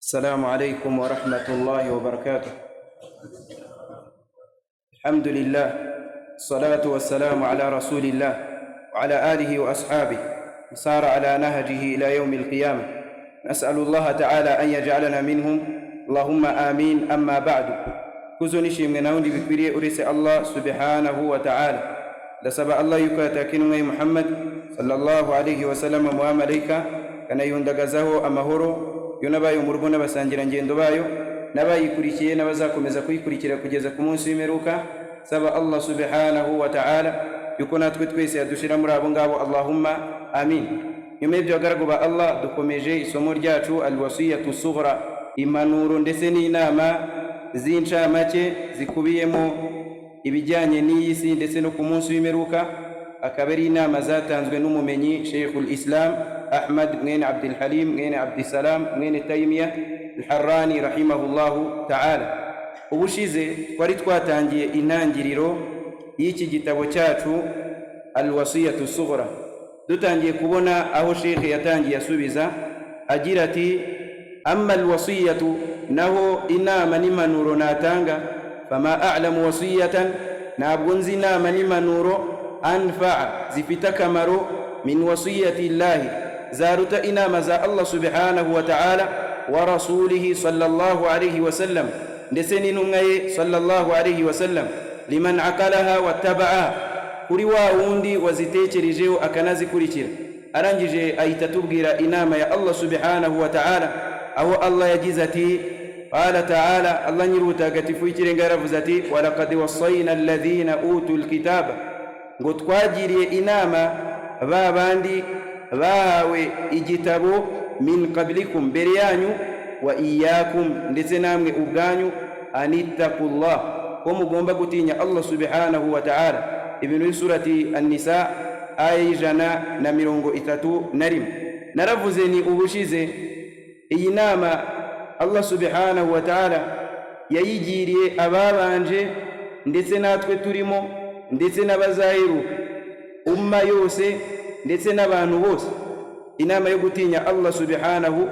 السلام عليكم ورحمة الله وبركاته. الحمد لله، الصلاة والسلام على رسول الله وعلى آله وأصحابه وسار على نهجه إلى يوم القيامة. نسأل الله تعالى أن يجعلنا منهم، اللهم آمين. أما بعد، كزونيشي من نوندي بكبيري أرسي الله سبحانه وتعالى لسبع الله يكاتاكين محمد صلى الله عليه وسلم وملائكة كان يندغزه أمهورو yonabayo murubona basangira ngendo bayo nabayikurikiye nabazakomeza kuyikurikira kugeza ku munsi w'imperuka. Saba Allah subhanahu wa ta'ala yuko natwe twese yadushira muri abo ngabo, Allahumma amin. Nyuma y'ibyo bagaragu ba Allah, dukomeje isomo ryacu alwasiyatu sughra, impanuro ndetse n'inama z'incamake zikubiyemo ibijyanye n'iyi si ndetse no ku munsi w'imperuka. Akaba ari inama zatanzwe n'umumenyi Sheikhul Islam Ahmad mwene Abdul Halim mwene Abdissalam mwene Taymiya al-Harrani rahimahullahu ta'ala. Ubushize twari twatangiye intangiriro y'iki gitabo cyacu Al-Wasiyatu Sughra, dutangiye kubona aho Sheikh yatangiye asubiza agira ati: amma al-wasiyatu, naho inama n'impanuro natanga, fama a'lamu wasiyatan, ntabwo nzi inama n'impanuro anfa'a, zifite akamaro, min wasiyati llahi, zaruta inama za Allah subhanahu wa ta'ala wa rasulihi sallallahu alayhi wa sallam, ndetse n'intumwa ye sallallahu alayhi wa sallam, liman aqalaha wattaba'a, kuri wa wundi wazitekerejeho akanazikurikira. Arangije ahita tubwira inama ya Allah subhanahu wa ta'ala, aho Allah yagize ati: qala ta'ala, Allah nyir'ubutagatifu y'ikirenga yaravuze ati: walaqad wassayna alladhina utul kitaba, ngo twagiriye inama ba bandi bahawe igitabo, min qablikum, mbere yanyu, wa iyyakum, ndetse namwe ubwanyu, anittaqullah, ko mugomba gutinya Allah subhanahu wa ta'ala. Ibintu surati an-nisa aya 131. Naravuze ni ubushize iyi nama Allah subhanahu wa ta'ala yayigiriye ababanje ndetse natwe turimo, ndetse n'abazaheruka, umma yose ndetse n'abantu bose, inama yo gutinya Allah subhanahu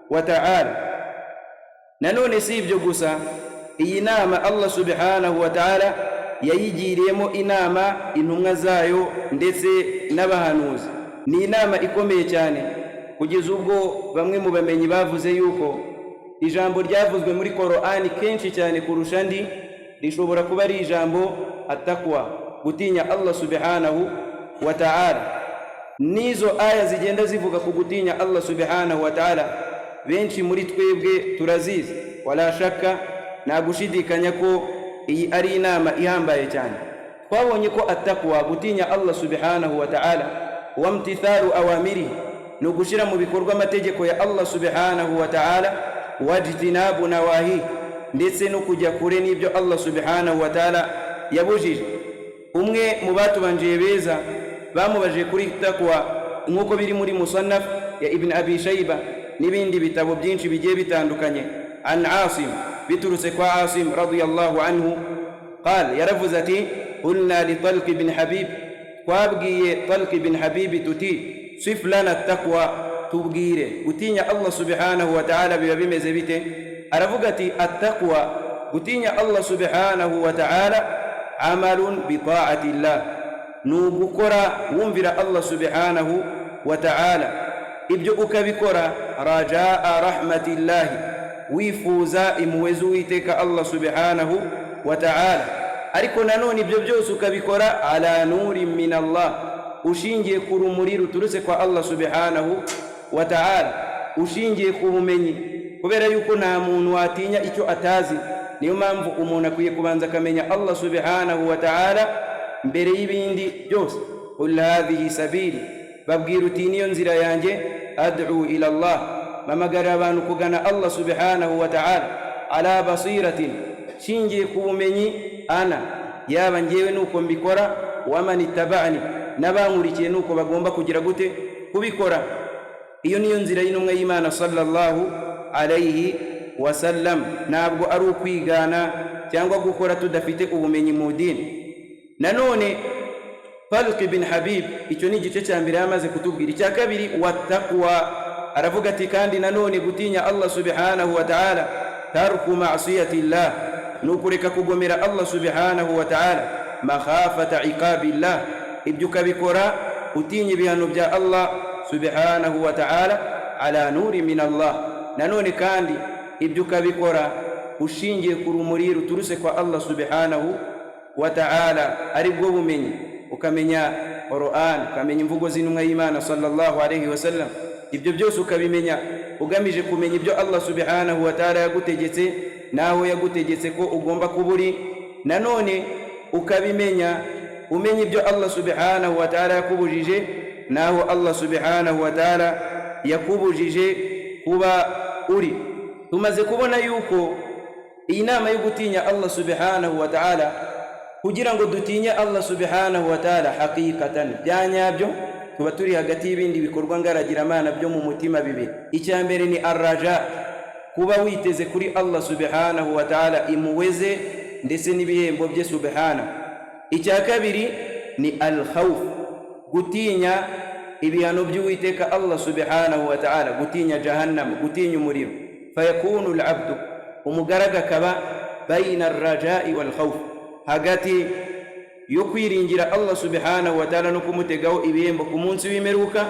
wa ta'ala. Nanone si ibyo gusa, iyi nama Allah subhanahu wa ta'ala yayigiriyemo inama intumwa zayo ndetse n'abahanuzi. Ni inama ikomeye cyane kugeza ubwo bamwe mu bamenyi bavuze yuko ijambo ryavuzwe muri Qur'ani kenshi cyane kurusha ndi rishobora kuba ari ijambo at-taqwa, gutinya Allah subhanahu wa ta'ala. Nizo aya zigenda zivuga ku gutinya Allah subhanahu wa ta'ala, benshi muri twebwe turazizi, wala shakka, nta gushidikanya ko iyi ari inama ihambaye cyane. Twabonye ko at-taqwa, gutinya Allah subhanahu wa ta'ala, wa imtithalu awamirihi, no gushira mu bikorwa amategeko ya Allah subhanahu wa ta'ala, wajtinabu nawahi, ndetse no kujya kure n'ibyo Allah subhanahu wa ta'ala yabujije. Umwe mu batubanje beza bamubaje kuri takwa, nk'uko biri muri musannaf ya Ibn Abi Shayba n'ibindi bitabo byinshi bigiye bitandukanye, an Asim, biturutse kwa Asim radiyallahu anhu, qala, yaravuze ati: qulna li Talq ibn Habib, twabwiye Talq ibn Habib tuti: sif lana at-taqwa, tubwire gutinya Allah subhanahu wa ta'ala biba bimeze bite? Aravuga ati: at-taqwa, gutinya Allah subhanahu wa ta'ala, amalun bi ta'ati llah, nugukora wumvira Allah subhanahu wa ta'ala, ibyo ukabikora rajaa rahmatillahi, wifuza impuhwe z'Uwiteka Allah subhanahu wa ta'ala. Ariko nanone ibyo byose ukabikora ala nurin min Allah, ushingiye ku rumuri ruturutse kwa Allah subhanahu wa ta'ala, ushingiye ku bumenyi, kubera yuko nta muntu watinya icyo atazi. Niyo mpamvu umuntu akwiye kubanza akamenya Allah subhanahu wa ta'ala mbere y'ibindi byose. Qul hadhihi sabili, babwira uti niyo nzira yanjye, ad'u ila Allah, mamagara abantu kugana Allah subhanahu wa ta'ala, ala basiratin, shingiye ku bumenyi, ana, yaba njyewe nuko mbikora, waman ittaba'ani, n'abankurikiye nuko bagomba kugira gute kubikora. Iyo niyo nzira y'intumwa y'Imana sallallahu alayhi wa sallam, ntabwo ari ukwigana cyangwa gukora tudafite ubumenyi mu dini. Nanone Talq ibn Habib, icyo ni igice cya mbere yamaze kutubwira. Icya kabiri, wattaqwa aravuga ati kandi nanone gutinya Allah subhanahu wa ta'ala tarku ma'siyati Allah nukureka kugomera Allah subhanahu wa ta'ala makhafata iqabillah ibyo ukabikora utinya ibihano bya Allah subhanahu wa ta'ala ala nuri min Allah nanone kandi ibyo ukabikora ushingiye ku rumuri ruturuse kwa Allah subhanahu wa ta'ala aribwo bumenyi ukamenya Qur'an ukamenya imvugo z'intumwa y'Imana sallallahu alayhi wasallam ibyo byose ukabimenya ugamije kumenya ibyo Allah subhanahu wa ta'ala yagutegetse naho yagutegetse ko ugomba kuburi nanone ukabimenya umenya ibyo Allah subhanahu wa ta'ala yakubujije naho Allah subhanahu wa ta'ala yakubujije kuba uri tumaze kubona yuko iyi nama yo gutinya Allah subhanahu wa ta'ala kugira ngo dutinye Allah subhanahu wa ta'ala haqiqatan byanyabyo tuba turi hagati y'ibindi bikorwa ngaragiramana byo mu mutima bibiri icyambere ni arraja kuba witeze kuri Allah subhanahu wa ta'ala imuweze ndetse n'ibihembo bye subhanahu icya kabiri ni al-khawf gutinya ibihano by'uwiteka Allah subhanahu wa ta'ala gutinya jahannam gutinya umuriro fayakunu al-abdu umugaraga kaba bayina ar-raja'i wal-khawf hagati yo kwiringira Allah subhanahu wa ta'ala no kumutegaho ibihembo ku munsi w'imperuka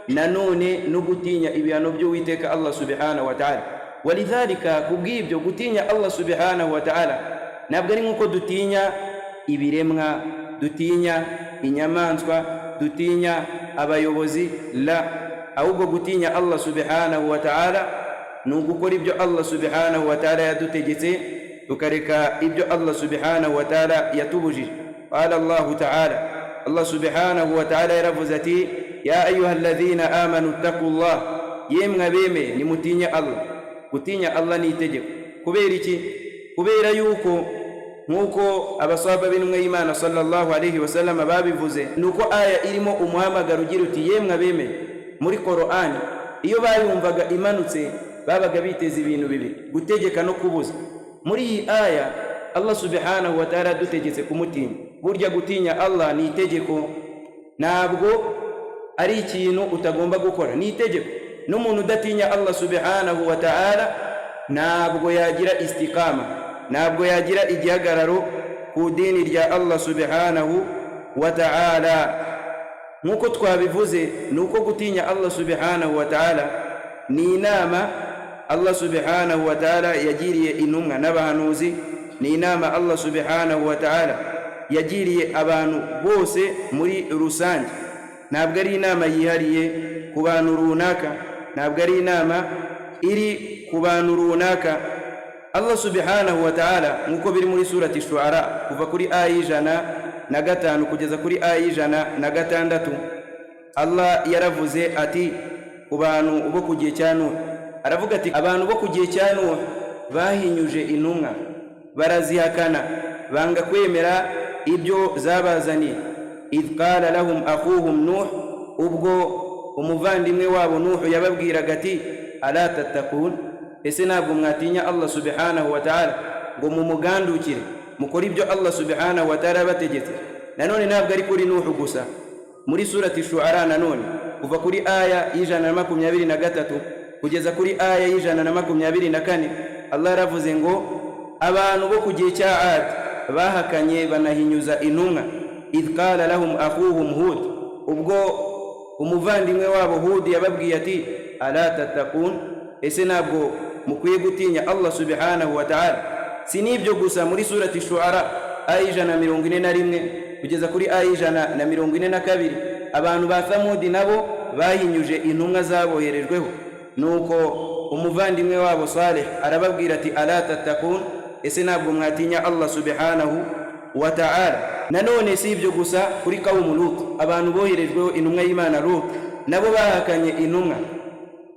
nanone no gutinya ibihano by'uwiteka Allah subhanahu wa ta'ala walidhalika kubw'ibyo gutinya Allah subhanahu wa ta'ala nabwo ari nkuko dutinya ibiremwa dutinya inyamaswa dutinya abayobozi la ahubwo gutinya Allah subhanahu wa ta'ala nugukora ibyo Allah subhanahu wa ta'ala yadutegetse tukareka ibyo Allah subhanahu wa ta'ala yatubujije qala Allah ta'ala Allah subhanahu wa ta'ala yaravuze ati ya ayyuhalladhina amanu taqullah yemwe beme nimutinya Allah gutinya Allah ni itegeko kubera iki kubera yuko nkuko abasahaba b'intumwa y'Imana sallallahu alayhi wasallam babivuze nuko aya irimo umuhamagaro ugira uti yemwe beme muri Qur'an iyo bayumvaga imanutse babaga biteza ibintu bibi gutegeka no kubuza muri iyi aya Allah subhanahu wa ta'ala dutegetse kumutinya burya gutinya Allah ni itegeko ntabwo ari ikintu utagomba gukora ni itegeko n'umuntu udatinya Allah subhanahu wa ta'ala ntabwo yagira istiqama ntabwo yagira igihagararo ku dini rya Allah subhanahu wa ta'ala nkuko twabivuze nuko gutinya Allah subhanahu wa ta'ala ni inama Allah subhanahu wa ta'ala yagiriye intumwa n'abahanuzi ni inama Allah subhanahu wa ta'ala yagiriye abantu bose muri rusange ntabwo ari inama yihariye ku bantu runaka ntabwo ari inama iri ku bantu runaka Allah subhanahu wa ta'ala nkuko biri muri surati Shu'ara kuva kuri aya 105 kugeza kuri aya 106 Allah yaravuze ati ku bantu bo ku gihe cya Nuh aravuga ati abantu bo ku gihe cya Nuh bahinyuje intumwa barazihakana banga kwemera ibyo zabazaniye idh qala lahum akhuhum Nuh ubwo umuvandimwe wabo Nuh yababwiraga ati ala tattaqun ese ntabwo mwatinya Allah subhanahu wa ta'ala ngo mumugandukire mukora ibyo Allah subhanahu wa ta'ala bategetse nanone ntabwo ari kuri Nuh gusa muri surati Shu'ara nanone kuva kuri aya 123 kugeza kuri aya 124 Allah yaravuze ngo abantu bo ku gihe cya Ad bahakanye banahinyuza intumwa idh qala lahum akhuhum Hud ubwo umuvandimwe wabo Hud yababwiye ati ala tattaqun ese ntabwo mukwiye gutinya Allah subhanahu wa ta'ala si nibyo gusa muri surati Shu'ara aya 141 kugeza kuri aya 142 abantu ba Thamud nabo bahinyuje intumwa zaboherejweho nuko umuvandimwe wabo Saleh arababwira ati ala tattaqun ese ntabwo mwatinya Allah subhanahu wa ta'ala nanone si ibyo gusa kuri kaumu Lut abantu boherejweho intumwa y'Imana Lut nabo bahakanye intumwa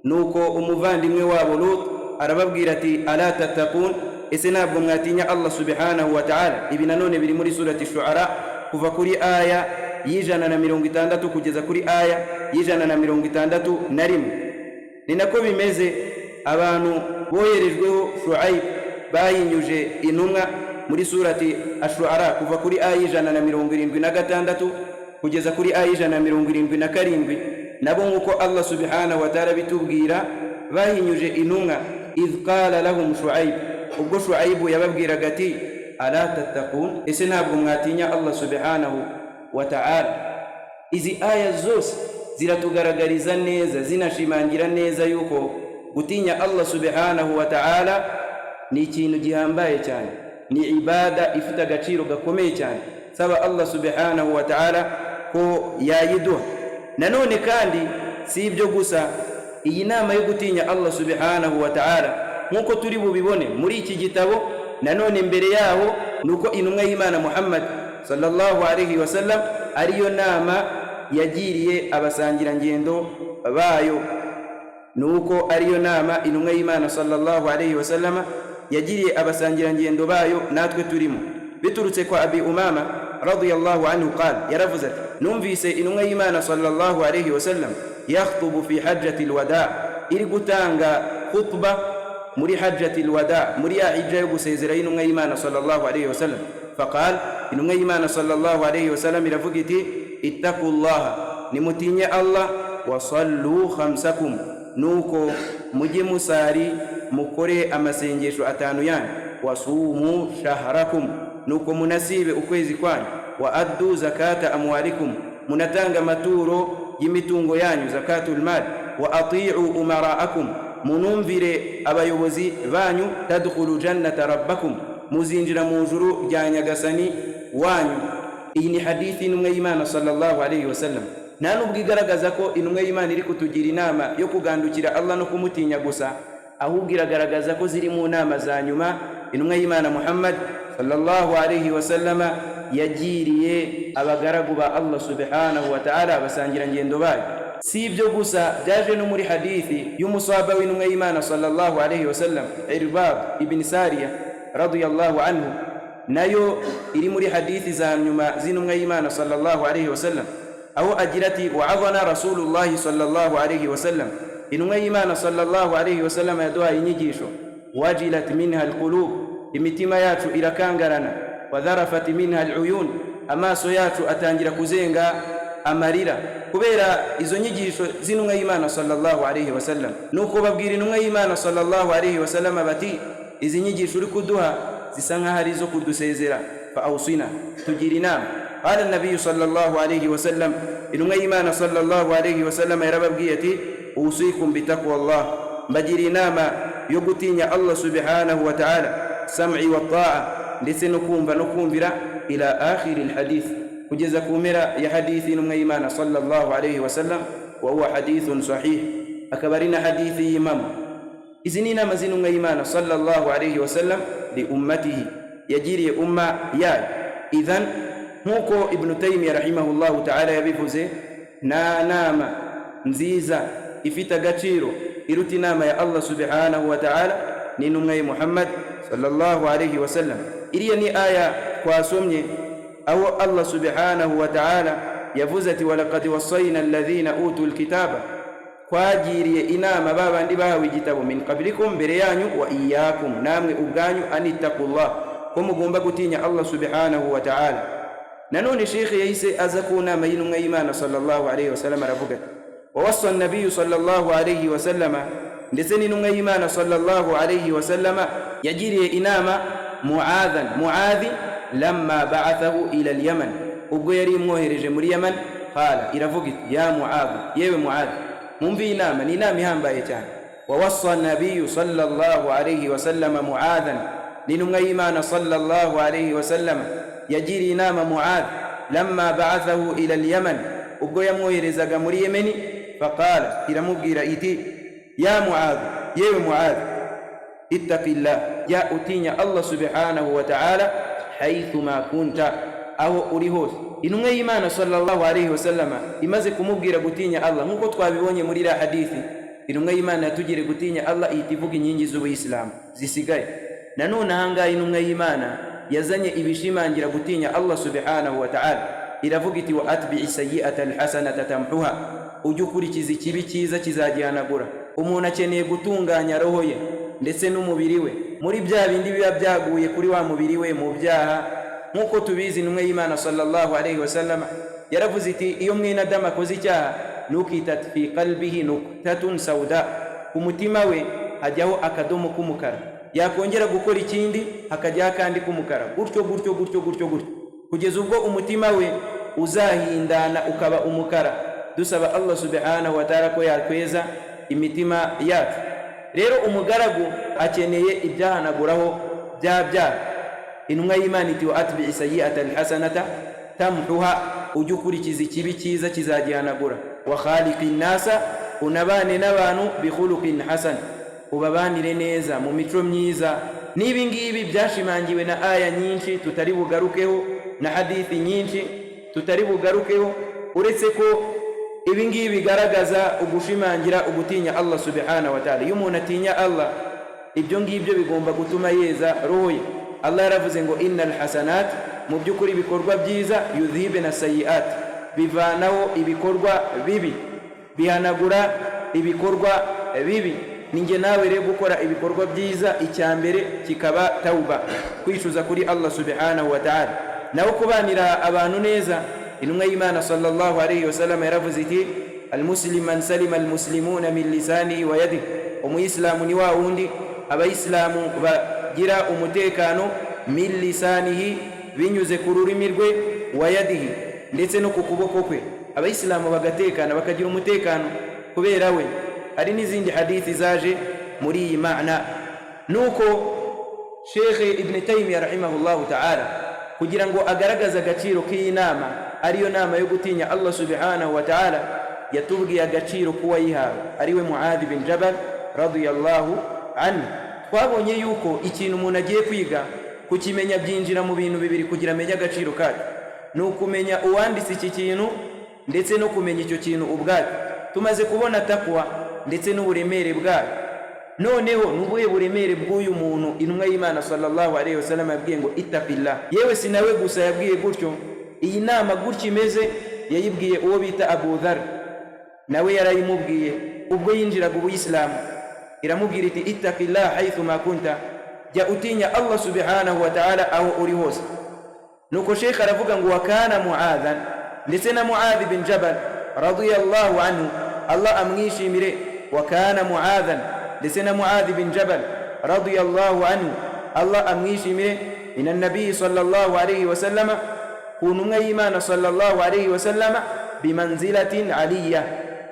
nuko umuvandimwe wabo Lut arababwira ati ala tattaqun ese ntabwo mwatinya Allah subhanahu wa ta'ala ibi nanone biri muri surati Shu'ara kuva kuri aya 160 kugeza kuri aya 161 ni nako bimeze abantu boherejweho Shu'aib bahinyuje intumwa muri surati Ash-Shu'ara kuva kuri aya 176 kugeza kuri aya 177 nabo nk'uko Allah subhanahu wa ta'ala bitubwira bahinyuje intumwa idh qala lahum Shu'aib, ubwo Shu'aibu yababwiraga ati ala tattaqun, ese ntabwo mwatinya Allah subhanahu wa ta'ala. Izi aya zose ziratugaragariza neza, zinashimangira neza yuko gutinya Allah subhanahu wa ta'ala ni ikintu gihambaye cyane, ni ibada ifite agaciro gakomeye cyane, saba Allah subhanahu wa ta'ala ko yayiduha. Nanone kandi si ibyo gusa, iyi nama yo gutinya Allah subhanahu wa ta'ala nkuko turi bubibone muri iki gitabo, nanone mbere yaho nuko intumwa y'Imana Muhammad sallallahu alayhi wa sallam ariyo nama yagiriye abasangira ngendo bayo, nuko ariyo nama intumwa y'Imana sallallahu alayhi wa sallam yagiriye abasangira ngendo bayo natwe turimo. Biturutse kwa Abi Umama radiyallahu anhu qala, yaravuze ati numvise intumwa y'Imana sallallahu alayhi wa sallam yakhutubu fi hajjati alwada, iri gutanga khutba muri hajjati alwada, muri ya hijja yo gusezera intumwa y'Imana sallallahu alayhi wa sallam. Faqala, intumwa y'Imana sallallahu alayhi wa sallam iravuga iti ittaqullaha, nimutinye Allah, wa sallu khamsakum, nuko mujye musari mukore amasengesho atanu yanyu, wasumu shahrakum, nuko munasibe ukwezi kwanyu, wa addu zakata amwalikum, munatanga maturo y'imitungo yanyu zakatul mal, wa ati'u umara'akum, munumvire abayobozi banyu, tadkhulu jannata rabbakum, muzinjira mu ijuru rya nyagasani wanyu. Iyi ni hadithi intumwa y'Imana sallallahu alayhi wa sallam, nta nubwo igaragaza ko intumwa y'Imana iri kutugira inama yo kugandukira Allah no kumutinya gusa, ahubwo iragaragaza ko ziri mu nama za nyuma intumwa y'Imana Muhammad sallallahu alayhi wa sallama yagiriye abagaragu ba Allah subhanahu wa ta'ala, abasangira ngendo bayo. Si ibyo gusa, byaje no muri hadithi y'umusahaba w'intumwa y'Imana sallallahu alayhi wa sallam Irbad ibn Sariya radiyallahu anhu, nayo iri muri hadithi za nyuma z'intumwa y'Imana sallallahu alayhi wa sallam, aho agira ati wa'adhana rasulullahi sallallahu alayhi wa sallam, intumwa y'Imana sallallahu alayhi wa sallam yaduhaye inyigisho, wajilat minha alqulub, imitima yacu irakangarana, wadharafat minha aluyun, amaso yacu atangira kuzenga amarira kubera izo nyigisho z'intumwa y'Imana sallallahu alayhi wa sallam. Nuko babwira intumwa y'Imana sallallahu alayhi wa sallam bati izi nyigisho uri kuduha zisa nkaho ari zo kudusezera, fa awsina, tugira inama. Qala an-nabiy sallallahu alayhi wa sallam, intumwa y'Imana sallallahu alayhi wa sallam yarababwiye ati usikum bitaqwa Allah, mbagira inama yo gutinya Allah subhanahu wa ta'ala, sam'i wa ta'a, ndetse no kumva no kumvira, ila akhiri alhadith, kugeza ku mpera ya hadithi intumwa y'Imana sallallahu alayhi wa sallam, wa huwa hadithun sahih, akabarina hadithi y'Imam. Izi ni inama z'intumwa y'Imana sallallahu alayhi wa sallam li ummatihi, yagiriye umma yayo. Idhan nkuko Ibn Taymiyyah rahimahullahu ta'ala yabivuze, na nama nziza ifite agaciro iruta inama ya Allah subhanahu wa ta'ala ni intumwa ya Muhammad sallallahu alayhi wa sallam. Iriya ni aya twasomye aho Allah subhanahu wa ta'ala yavuze ati walaqad wassayna alladhina utul kitaba, kwagiriye inama babandi bahawe igitabo, min qablikum, mbere yanyu, wa iyyakum, namwe ubwanyu, anittaqullah, ko mugomba gutinya Allah subhanahu wa ta'ala. Nanone Sheikh yahise aza ku nama y'intumwa y'Imana sallallahu alayhi wa sallam, aravuga wa wassa an-nabiy sallallahu alayhi wa sallam, ndetse n'intumwa y'Imana sallallahu alayhi wa sallam yagiriye inama Muadhi lamma ba'athahu ila al-Yaman, ubwo yari imwohereje muri Yaman. Qala, iravuga iti ya Muadhi, yewe Muadhi, mumvi inama, ni inama ihambaye cyane. Wa wassa an-nabiy sallallahu alayhi wa sallam Muadhan, n'intumwa y'Imana sallallahu alayhi wa sallam yagiriye inama Muadh lamma ba'athahu ila al-Yaman, ubwo yamwoherezaga muri Yemeni. Faqala, iramubwira iti ya Muadh, yewe Muadh, ittaqillah, ya utinya Allah subhanahu wa ta'ala haythuma kunta, aho uri hose. Intumwa y'Imana sallallahu alayhi wa sallama imaze kumubwira gutinya Allah, nkuko twabibonye muri la hadithi, intumwa y'Imana yatugire gutinya Allah itivuga inkingi z'Ubuislamu zisigaye. Nanone ahangaha intumwa y'Imana yazanye ibishimangira gutinya Allah subhanahu wa ta'ala, iravuga iti wa atbi'i sayyi'ata alhasanata tamhuha, ujye ukurikiza ikibi cyiza kizagihanagura. Umuntu akeneye gutunganya roho ye ndetse n'umubiri we muri bya bindi biba byaguye kuri wa mubiri we mu byaha. Nkuko tubizi intumwa y'Imana sallallahu alayhi wa sallam yaravuze iti iyo mwene Adamu akoze icyaha nukitat fi qalbihi nuktatun sauda, umutima we hajyaho akadomo k'umukara, yakongera gukora ikindi hakajyaho akandi k'umukara, gutyo gutyo gutyo gutyo gutyo kugeza ubwo umutima we uzahindana ukaba umukara. Dusaba Allah subhanahu wa ta'ala ko yakweza imitima yacu. Rero umugaragu akeneye ibyahanaguraho bya byaha. Intumwa y'Imana iti wa atbi'i sayyi'ata alhasanata tamhuha, ujye ukurikiza ikibi cyiza kizagihanagura. Wa khaliqin nasa, unabane n'abantu bikhuluqin hasan, ubabanire neza mu mico myiza. N'ibi ngibi byashimangiwe na aya nyinshi tutari bugarukeho na hadithi nyinshi tutari bugarukeho, uretse ko ibi ngibi bigaragaza ugushimangira ugutinya Allah subhanahu wa ta'ala. Iyo umuntu atinya Allah, ibyo ngibyo bigomba gutuma yeza roho ye. Allah yaravuze ngo innal hasanat, mu by'ukuri ibikorwa byiza, yudhibna sayiat, bivanaho ibikorwa bibi, bihanagura ibikorwa bibi. Ninge nawe rero gukora ibikorwa byiza, icyambere kikaba tauba, kwishuza kuri Allah subhanahu wa ta'ala, naho kubanira abantu neza. Intumwa y'Imana sallallahu alayhi wa sallam yaravuze iti almuslim man salima almuslimuna min lisanihi wa yadihi, umuyisilamu ni wa wundi abayisilamu bagira umutekano min lisanihi, binyuze ku rurimi rwe, wa yadihi, ndetse no ku kuboko kwe. Abayisilamu bagatekana bakagira umutekano kubera we. Hari n'izindi hadithi zaje muri iyi maana. Nuko Sheikh Ibn Taymiyyah rahimahullahu ta'ala, kugira ngo agaragaza agaciro k'iyi nama, ariyo nama yo gutinya Allah subhanahu wa ta'ala, yatubwiye agaciro kuwayihawe ariwe Muadh bin Jabal radiyallahu anhu. Twabonye yuko ikintu umuntu agiye kwiga kukimenya byinjira mu bintu bibiri kugira amenye agaciro kacyo, ni ukumenya uwanditse iki kintu ndetse no kumenya icyo kintu ubwacyo. Tumaze kubona takwa ndetse n'uburemere bwayo, noneho nubuye buremere bw'uyu muntu intumwa y'Imana sallallahu alayhi wa sallam yabwiye ngo ittaqillah. Yewe sinawe gusa yabwiye gutyo, iyi nama gutyo imeze yayibwiye uwo bita Abu Dhar, nawe yarayimubwiye ubwo yinjiraga ubuyisilamu. Iramubwira iti ittaqillah haythu ma kunta, jya utinya Allah subhanahu wa ta'ala aho uri hose. Nuko Sheikh aravuga ngo wakana Muadhan, ndetse na Muadh bin Jabal radiyallahu anhu, Allah amwishimire. Wakana Muadhan, ndetse na Muadh bin Jabal radiyallahu anhu, Allah amwishimire. Ina nabii sallallahu alayhi wa sallama, kuntumwa y'Imana sallallahu alayhi wa sallama, bimanzilatin aliyya,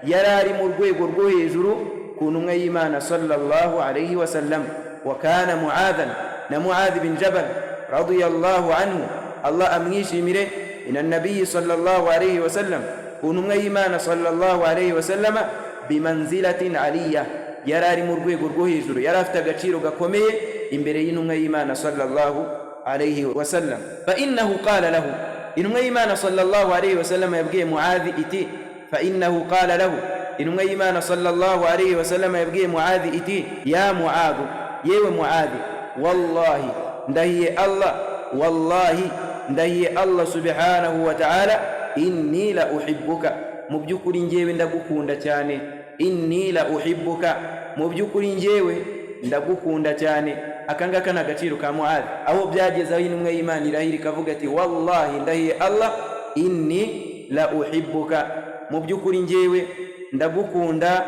yarari mu rwego rwo hejuru kuntumwa y'Imana sallallahu alayhi wa sallam. Wakana Muadhan, na Muadh bin Jabal radiyallahu anhu, Allah amwishimire. Ina nabii sallallahu alayhi wa sallam, kuntumwa y'Imana sallallahu alayhi wa sallama, bimanzilatin aliyya, yarari mu rwego rwo hejuru, yari afite agaciro gakomeye imbere y'intumwa y'Imana sallallahu alayhi wa sallam. Fa innahu qala lahu, intumwa y'Imana sallallahu alayhi wa sallam yabwiye Muadh iti, fa innahu qala lahu, intumwa y'Imana sallallahu alayhi wa sallam yabwiye Muadh iti, ya Muadh, yewe Muadh, wallahi ndahiye Allah, wallahi ndahiye Allah subhanahu wa ta'ala, inni la uhibbuka, mu by'ukuri njyewe ndagukunda cyane. Inni la uhibbuka, mu by'ukuri njyewe ndagukunda cyane. Akangaka na agaciro ka Muadh, aho byageze aho intumwa y'Imana irahira ikavuga ati wallahi ndahiye Allah, inni la uhibbuka, mu by'ukuri njyewe ndagukunda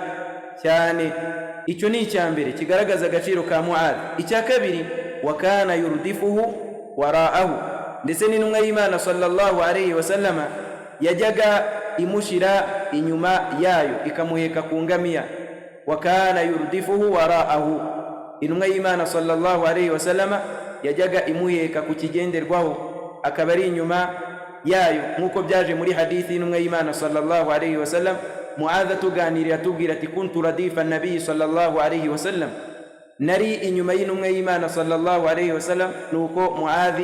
cyane. Icyo ni icyambere kigaragaza agaciro ka Muadh. Icya kabiri, wakana yurdifuhu waraahu, ndetse n'intumwa y'Imana sallallahu alayhi wa sallama yajyaga imushira inyuma yayo ikamuheka ku ngamiya. Wakana yurdifuhu waraahu, intumwa y'Imana sallallahu alayhi wa sallama yajyaga imuheka ku kigenderwaho akaba ari inyuma yayo, nk'uko byaje muri hadithi y'intumwa y'Imana sallallahu alayhi wa sallam. Muadh tuganirira tubwira ati kuntu radifa nabii sallallahu alayhi wa sallam, nari inyuma y'intumwa y'Imana sallallahu alayhi wa sallam. Nuko Muadh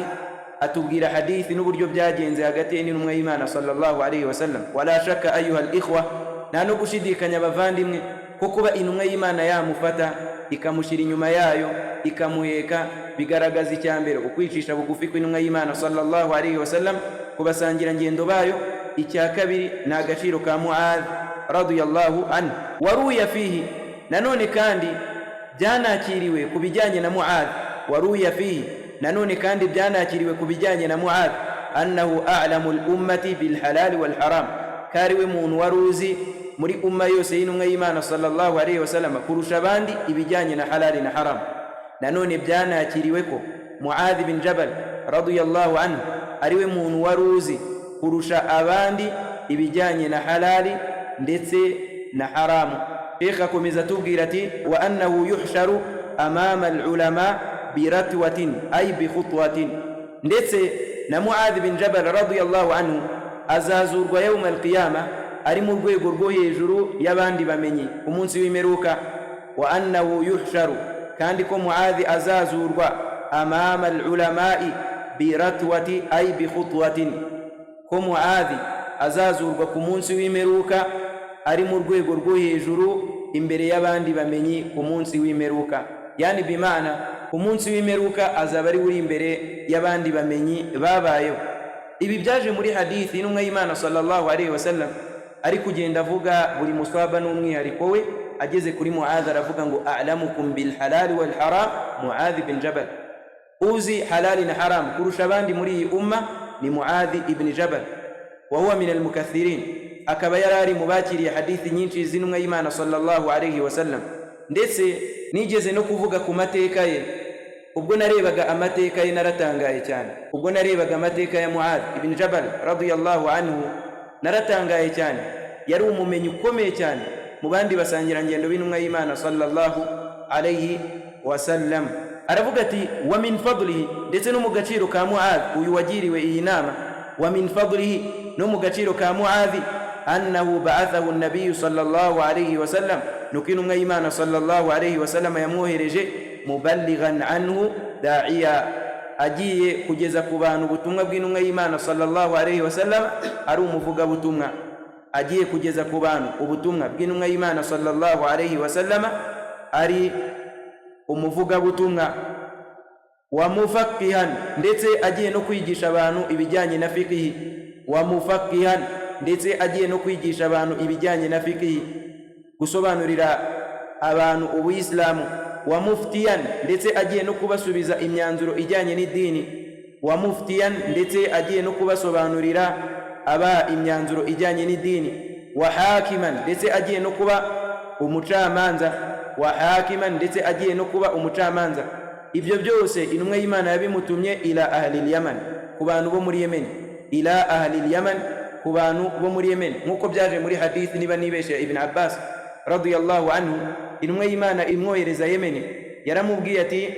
atubwira hadithi n'uburyo byagenze hagati y'intumwa y'Imana sallallahu alayhi wa sallam. Wala shakka ayuha al-ikhwa, nta no gushidikanya bavandimwe ko kuba intumwa y'Imana yamufata ikamushyira inyuma yayo ikamuheka bigaragaza icyambere ukwicisha bugufi kw'intumwa y'Imana sallallahu alayhi wa sallam kubasangira ngendo bayo. Icya kabiri ni agaciro ka Muadh radiyallahu anhu. Waruya fihi, nanone kandi byanakiriwe ku bijyanye na Muadh. Waruya fihi, nanone kandi byanakiriwe ku bijyanye na Muadh, annahu a'lamu al-ummati bil halal wal haram, kariwe muntu waruzi muri umma yose y'intumwa y'Imana sallallahu alayhi wasallam kurusha abandi ibijyanye na halali na haram. Nanone byanakiriwe ko Muadh bin Jabal radiyallahu anhu ariwe muntu waruzi kurusha abandi ibijyanye na halali ndetse na haramu. Sheikh akomeza tubwira ati wa annahu yuhsharu amama al-ulama biratwatin ay bi khutwatin, ndetse na Muadh bin Jabal radiyallahu anhu azazurwa yawm al-qiyama ari mu rwego rwo hejuru y'abandi bamenyi umunsi w'imperuka. Wa annahu yuhsharu, kandi ko Muadh azazurwa amama al-ulama'i biratwati ay bi khutwatin, ko Muadh azazurwa ku munsi w'imperuka ari mu rwego rwo hejuru imbere y'abandi bamenyi ku munsi w'imperuka. Yani bimana ku munsi w'imperuka azaba ari uri imbere y'abandi bamenyi babayeho. Ibi byaje muri hadithi n'umwe y'Imana sallallahu alayhi wasallam ari kugenda avuga buri muswaba n'umwihariko we. Ageze kuri Muadh aravuga ngo a'lamukum bil halal wal haram Muadh bin Jabal, uzi halali na haram kurusha abandi muri iyi umma ni Muadh ibn Jabal. Wa huwa min al mukathirin, akaba yarari mubakiriye hadithi nyinshi z'intumwa y'Imana sallallahu alayhi wasallam. Ndetse nigeze no kuvuga ku mateka ye. Ubwo narebaga amateka ye naratangaye cyane. Ubwo narebaga amateka ya Muadh ibn Jabal radiyallahu anhu naratangaye cyane. Yari umumenyi ukomeye cyane mu bandi basangira ngendo b'intumwa y'Imana sallallahu alayhi wasallam. Aravuga ati wa min fadlihi, ndetse no mu gaciro ka Muadh uyu wagiriwe iyi nama, wa min fadlihi, no mu gaciro ka Muadh annahu ba'athahu an-nabiy sallallahu alayhi wasallam, nuko intumwa y'Imana sallallahu alayhi wasallam yamwohereje muballighan anhu da'iya, agiye kugeza ku bantu ubutumwa bw'intumwa y'Imana sallallahu alayhi wasallam, ari umuvuga butumwa. Agiye kugeza ku bantu ubutumwa bw'intumwa y'Imana sallallahu alayhi wasallam, ari umuvuga butumwa. Wa mufaqihan, ndetse agiye no kwigisha abantu ibijyanye na fiqh. Wa mufaqihan, ndetse agiye no kwigisha abantu ibijyanye na fiqh, gusobanurira abantu ubuyisilamu. Wa muftiyan, ndetse agiye no kubasubiza imyanzuro ijyanye n'idini. Wa muftiyan, ndetse agiye no kubasobanurira aba imyanzuro ijyanye n'idini. Wa hakiman, ndetse agiye no kuba umucamanza. Wa hakiman, ndetse agiye no kuba umucamanza. Ibyo byose intumwa y'Imana yabimutumye ila ahli al-Yaman, ku bantu bo muri Yemen. Ila ahli al-Yaman, ku bantu bo muri Yemen, nkuko byaje muri hadith niba nibeshe Ibn Abbas radiyallahu anhu. Intumwa y'Imana imwohereza Yemen, yaramubwiye ati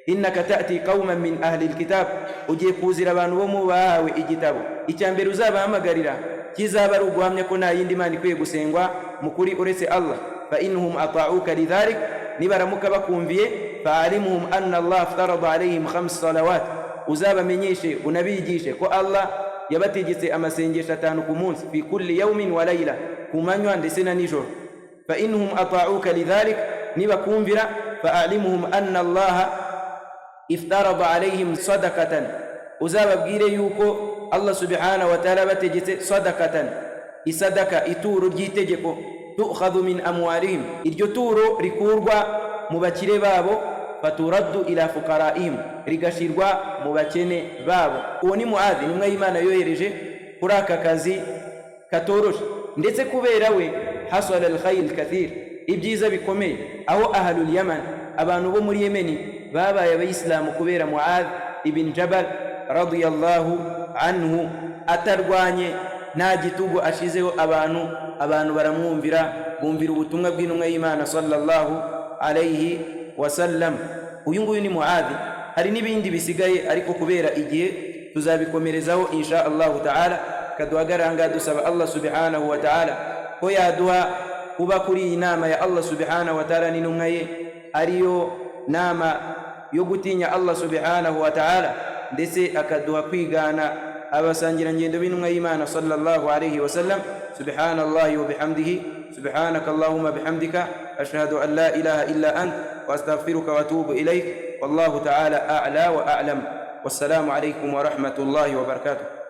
innaka ta'ti qauman min ahli al-kitab, ugiye kuzira abantu bo mu bahawe igitabo. Icyambere uzabahamagarira kizaba ari uguhamya ko nta yindi Mana ikwiye gusengwa mukuri uretse Allah. Fa innahum ata'uka lidhalik, nibaramuka bakumviye, fa'alimuhum anna Allah aftarada alayhim 5 salawat, uzabamenyeshe unabigishe ko Allah yabategetse amasengesho 5 ku munsi, fi kulli yawmin wa layla, ku manywa ndetse na nijoro. Fa innahum ata'uka lidhalik, nibakumvira, fa'alimuhum anna Allah iftarada alayhim sadaqatan, uzababwire yuko Allah subhanahu wa ta'ala bategetse sadaqatan, isadaka, ituro ry'itegeko, tu'khadhu min amwalihim, iryo turo rikurwa mu bakire babo, faturaddu ila fuqaraihim, rigashirwa mu bakene babo. Uwo ni Muadh intumwa y'Imana yohereje kuri aka kazi katoroshe, ndetse kubera we hasala al-khayr kathir, ibyiza bikomeye, aho ahlul Yaman, abantu bo muri Yemen babaye abayisilamu kubera Muadh ibn Jabal radiyallahu anhu. Atarwanye, nta gitugu ashizeho abantu baramwumvira, bumvira ubutumwa bw'intumwa y'Imana sallallahu alayhi wasallam. Uyu nguyu ni Muadh. Hari n'ibindi bisigaye, ariko kubera igihe tuzabikomerezaho insha Allah ta'ala. Kaduhagaranga dusaba Allah subhanahu wa ta'ala ko yaduha kuba kuri iyi nama ya Allah subhanahu wa ta'ala n'intumwa ye, ariyo nama yo gutinya Allah subhanahu wa ta'ala, ndetse akaduha kwigana abasangira ngendo b'intumwa y'Imana sallallahu alayhi wasallam. Subhanallahi wa bihamdihi, subhanaka Allahumma bihamdika, ashhadu an la ilaha illa ant, wa astaghfiruka wa atubu ilayk. Wallahu ta'ala a'la wa a'lam. Wassalamu alaykum wa rahmatullahi wa barakatuh.